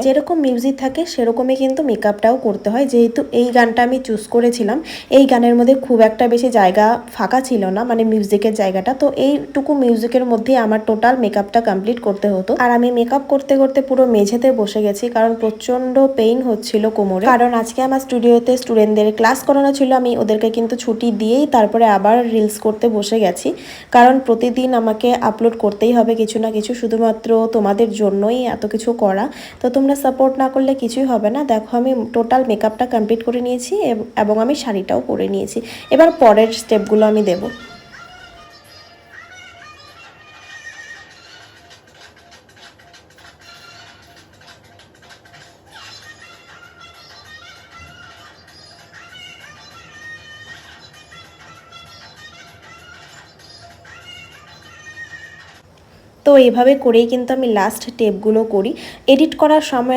যেরকম মিউজিক থাকে সেরকমই কিন্তু মেকআপটাও করতে হয়। যেহেতু এই গানটা আমি চুজ করেছিলাম, এই গানের মধ্যে খুব একটা বেশি জায়গা ফাঁকা ছিল না, মানে মিউজিকের জায়গাটা, তো এইটুকু মিউজিকের মধ্যেই আমার টোটাল মেকআপটা কমপ্লিট করতে হতো। আর আমি মেকআপ করতে করতে পুরো মেঝেতে বসে গেছি, কারণ প্রচন্ড পেইন হচ্ছিল কোমরে। কারণ আজকে আমার স্টুডিওতে স্টুডেন্টদের ক্লাস করানো ছিল, আমি ওদেরকে কিন্তু ছুটি দিয়েই তারপরে আবার রিলস করতে বসে গেছি। কারণ প্রতিদিন আমাকে আপলোড করতেই হবে কিছু না কিছু, শুধুমাত্র তোমাদের জন্যই এত কিছু করা। তো তোমরা সাপোর্ট না করলে কিছুই হবে না। দেখো আমি টোটাল মেকআপটা কমপ্লিট করে নিয়েছি এবং আমি শাড়িটাও পরে নিয়েছি। এবার পরের স্টেপগুলো আমি দেব। তো এইভাবে করেই কিন্তু আমি লাস্ট স্টেপগুলো করি। এডিট করার সময়